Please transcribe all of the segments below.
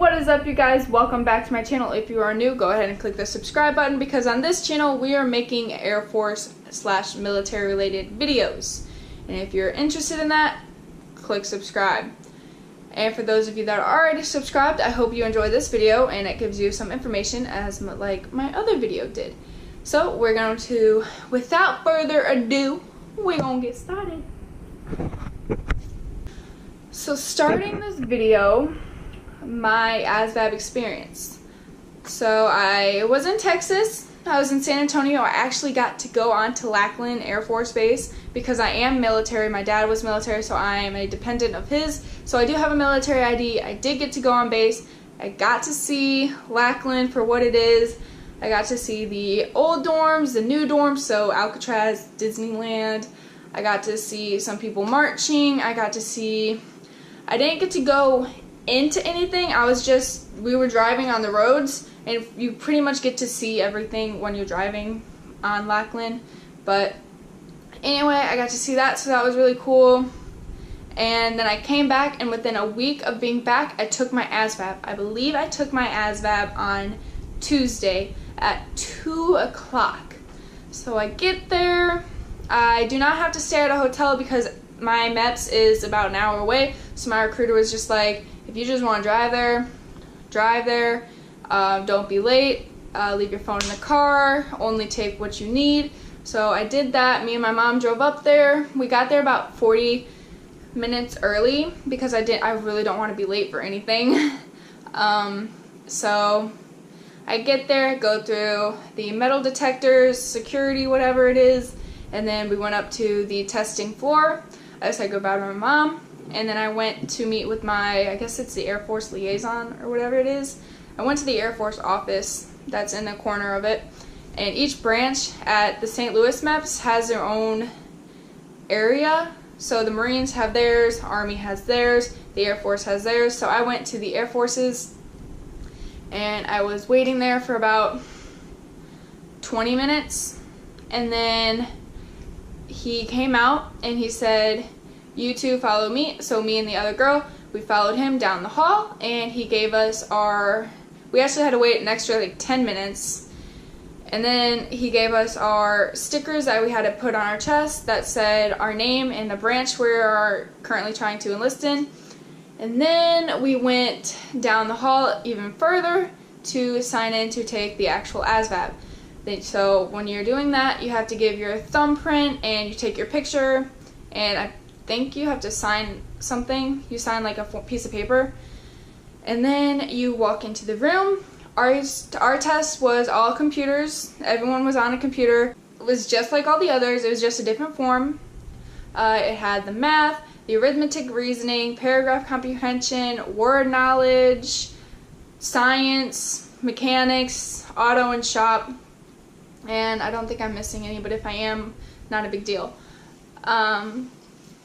What is up, you guys? Welcome back to my channel. If you are new, go ahead and click the subscribe button because on this channel we are making Air Force / military related videos. And if you're interested in that, click subscribe. And for those of you that are already subscribed, I hope you enjoy this video and it gives you some information as like my other video did. So we're going to, without further ado, we're going to get started. So starting this video, my ASVAB experience. So I was in Texas. I was in San Antonio. I actually got to go on to Lackland Air Force Base because I am military. My dad was military, so I am a dependent of his. So I do have a military ID. I did get to go on base. I got to see Lackland for what it is. I got to see the old dorms, the new dorms, so Alcatraz, Disneyland. I got to see some people marching. I didn't get to go into anything. We were driving on the roads, and you pretty much get to see everything when you're driving on Lackland. But anyway, I got to see that, so that was really cool. And then I came back, and within a week of being back, I took my ASVAB. I believe I took my ASVAB on Tuesday at 2 o'clock. So I get there. I do not have to stay at a hotel because my MEPS is about an hour away. So my recruiter was just like, if you just want to drive there. Don't be late. Leave your phone in the car. Only take what you need. So I did that. Me and my mom drove up there. We got there about 40 minutes early because I really don't want to be late for anything. So I get there, go through the metal detectors, security, whatever it is, and then we went up to the testing floor. I said goodbye to my mom. And then I went to meet with I guess it's the Air Force liaison or whatever it is. I went to the Air Force office that's in the corner of it. And each branch at the St. Louis MEPS has their own area. So the Marines have theirs, Army has theirs, the Air Force has theirs. So I went to the Air Force's and I was waiting there for about 20 minutes. And then he came out and he said, "You two follow me." So me and the other girl, we followed him down the hall, and he gave us we actually had to wait an extra like 10 minutes. And then he gave us our stickers that we had to put on our chest that said our name and the branch we are currently trying to enlist in. And then we went down the hall even further to sign in to take the actual ASVAB. So when you're doing that, you have to give your thumbprint and you take your picture, and I think you have to sign something. You sign like a piece of paper, and then you walk into the room. Our test was all computers. Everyone was on a computer. It was just like all the others. It was just a different form. It had the math, the arithmetic, reasoning, paragraph comprehension, word knowledge, science, mechanics, auto and shop, and I don't think I'm missing any, but if I am, not a big deal.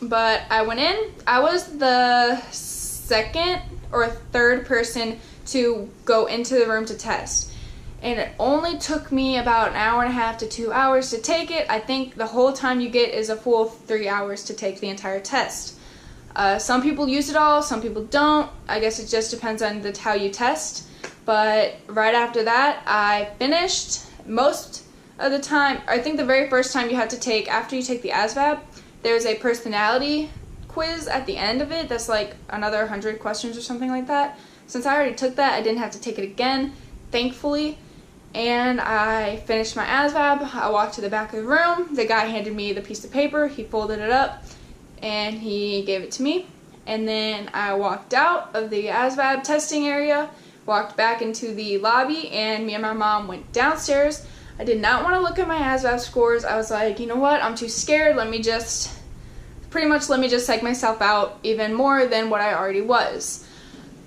But I went in. I was the second or third person to go into the room to test. And it only took me about an hour and a half to 2 hours to take it. I think the whole time you get is a full 3 hours to take the entire test. Some people use it all, some people don't. I guess it just depends on how you test. But right after that, I finished. Most of the time, I think the very first time you have to take, after you take the ASVAB, there's a personality quiz at the end of it that's like another 100 questions or something like that. Since I already took that, I didn't have to take it again, thankfully. And I finished my ASVAB. I walked to the back of the room. The guy handed me the piece of paper. He folded it up and he gave it to me. And then I walked out of the ASVAB testing area, walked back into the lobby, and me and my mom went downstairs. I did not want to look at my ASVAB scores. I was like, you know what, I'm too scared. Let me just psych myself out even more than what I already was.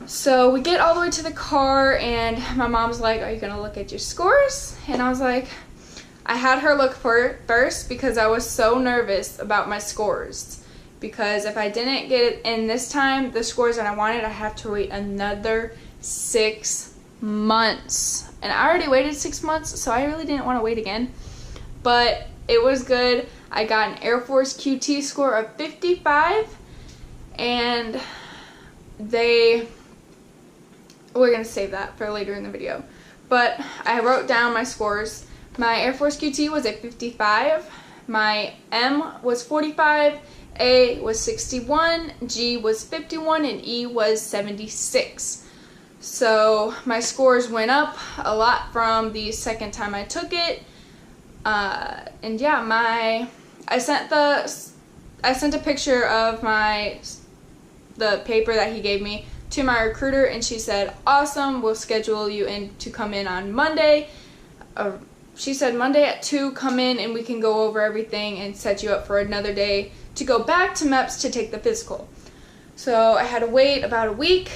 So we get all the way to the car, and my mom's like, are you going to look at your scores? And I was like, I had her look for it first because I was so nervous about my scores. Because if I didn't get it in this time, the scores that I wanted, I have to wait another 6 months. And I already waited 6 months, so I really didn't want to wait again. But it was good. I got an Air Force QT score of 55, and we're going to save that for later in the video. But I wrote down my scores. My Air Force QT was a 55, my M was 45, A was 61, G was 51, and E was 76. So my scores went up a lot from the second time I took it. And yeah, I sent a picture of the paper that he gave me to my recruiter, and she said, awesome, we'll schedule you in to come in on Monday. She said Monday at 2, come in and we can go over everything and set you up for another day to go back to MEPS to take the physical. So I had to wait about a week,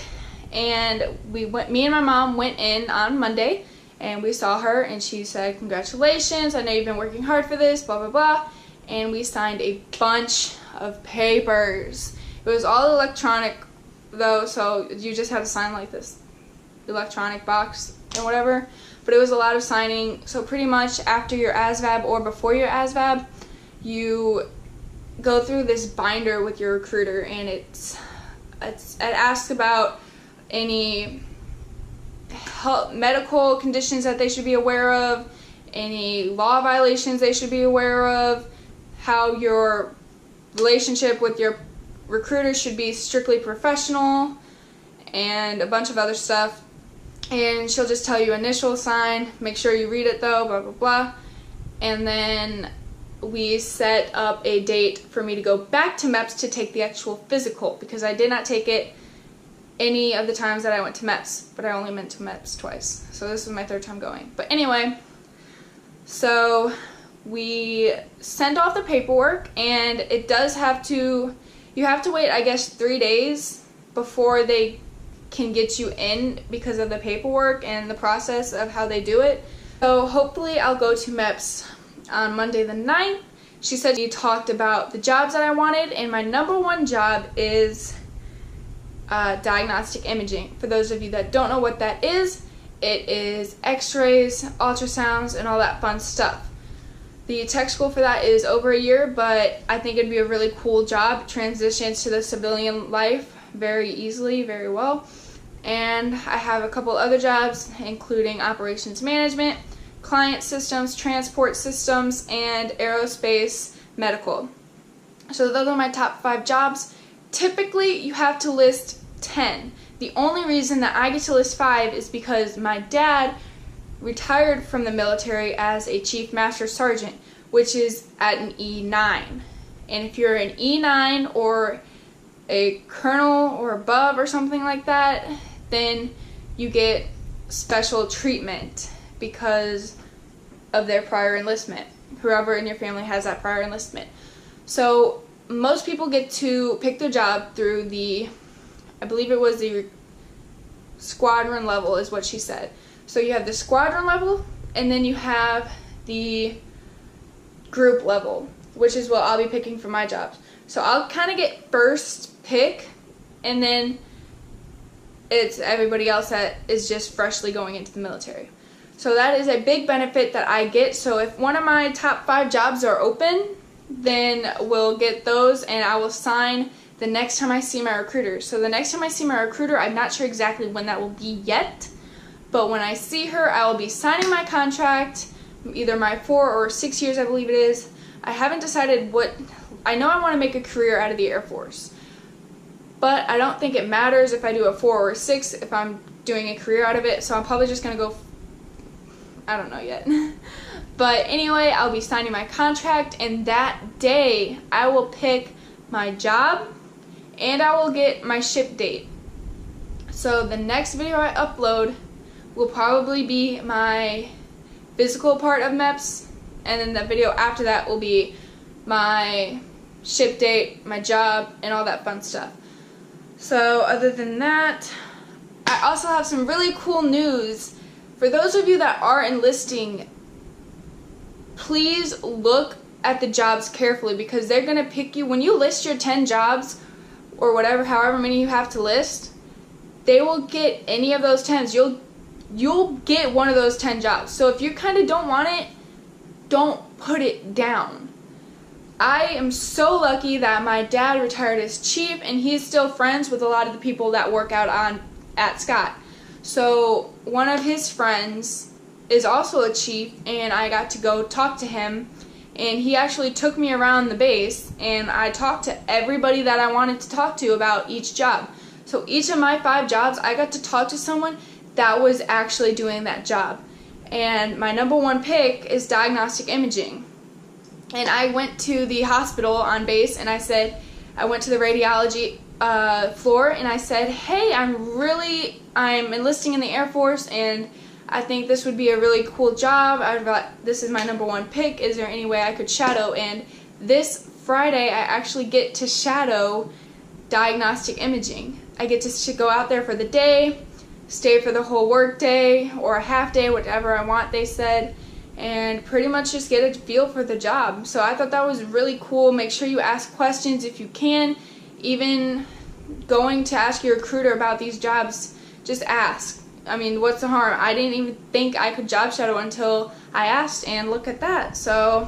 and me and my mom went in on Monday, and we saw her, and she said, congratulations, I know you've been working hard for this, blah, blah, blah. And we signed a bunch of papers. It was all electronic though, so you just had to sign like this electronic box and whatever. But it was a lot of signing. So pretty much after your ASVAB or before your ASVAB, you go through this binder with your recruiter, and it asks about any medical conditions that they should be aware of, any law violations they should be aware of, how your relationship with your recruiter should be strictly professional, and a bunch of other stuff. And she'll just tell you initial, sign, make sure you read it though, blah blah blah. And then we set up a date for me to go back to MEPS to take the actual physical, because I did not take it any of the times that I went to MEPS, but I only went to MEPS twice. So this is my third time going. But anyway, so we send off the paperwork, and it does have to, you have to wait, I guess, 3 days before they can get you in because of the paperwork and the process of how they do it. So hopefully I'll go to MEPS on Monday the 9th. She said you talked about the jobs that I wanted, and my #1 job is diagnostic imaging. For those of you that don't know what that is, it is x-rays, ultrasounds, and all that fun stuff. The tech school for that is over a year, but I think it'd be a really cool job. Transitions to the civilian life very easily, very well. And I have a couple other jobs, including operations management, client systems, transport systems, and aerospace medical. So those are my top 5 jobs. Typically, you have to list 10. The only reason that I get to list 5 is because my dad retired from the military as a Chief Master Sergeant, which is at an E9. And if you're an E9 or a colonel or above or something like that, then you get special treatment because of their prior enlistment. Whoever in your family has that prior enlistment. So most people get to pick their job through the, I believe it was the squadron level is what she said. So you have the squadron level, and then you have the group level, which is what I'll be picking for my jobs. So I'll kind of get first pick, and then it's everybody else that is just freshly going into the military. So that is a big benefit that I get. So if one of my top 5 jobs are open, then we'll get those, and I will sign the next time I see my recruiter. So the next time I see my recruiter, I'm not sure exactly when that will be yet, but when I see her, I will be signing my contract, either my 4 or 6 years, I believe it is. I haven't decided what, I know I want to make a career out of the Air Force, but I don't think it matters if I do a 4 or a 6 if I'm doing a career out of it, so I'm probably just going to go, I don't know yet. But anyway, I'll be signing my contract, and that day I will pick my job and I will get my ship date. So the next video I upload will probably be my physical part of MEPS, and then the video after that will be my ship date, my job, and all that fun stuff. So other than that, I also have some really cool news. For those of you that are enlisting, please look at the jobs carefully, because they're going to pick you. When you list your 10 jobs or whatever, however many you have to list, they will get any of those 10s. You'll get one of those 10 jobs. So if you kind of don't want it, don't put it down. I am so lucky that my dad retired as chief, and he's still friends with a lot of the people that work out at Scott. So one of his friends is also a chief, and I got to go talk to him, and he actually took me around the base, and I talked to everybody that I wanted to talk to about each job. So each of my 5 jobs, I got to talk to someone that was actually doing that job. And my number 1 pick is diagnostic imaging. And I went to the hospital on base, and I went to the radiology floor, and I said, hey, I'm enlisting in the Air Force, and I think this would be a really cool job. This is my number 1 pick. Is there any way I could shadow? And this Friday, I actually get to shadow diagnostic imaging. I get to go out there for the day, stay for the whole work day, or a half day, whatever I want, they said, and pretty much just get a feel for the job. So I thought that was really cool. Make sure you ask questions if you can. Even going to ask your recruiter about these jobs, just ask. I mean, what's the harm? I didn't even think I could job shadow until I asked, and look at that. So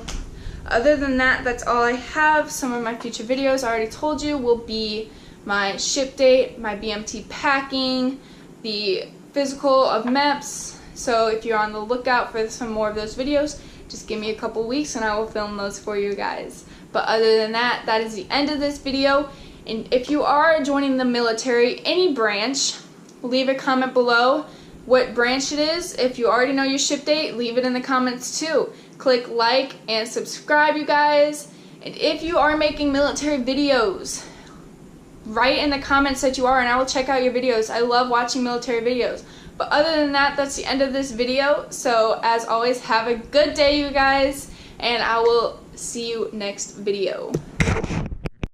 other than that, that's all I have. Some of my future videos, I already told you, will be my ship date, my BMT packing, the physical of MEPS. So if you're on the lookout for some more of those videos, just give me a couple weeks and I will film those for you guys. But other than that, that is the end of this video. And if you are joining the military, any branch, leave a comment below what branch it is. If you already know your ship date, leave it in the comments too. Click like and subscribe, you guys. And if you are making military videos, write in the comments that you are, and I will check out your videos. I love watching military videos. But other than that, that's the end of this video. So as always, have a good day, you guys, and I will see you next video.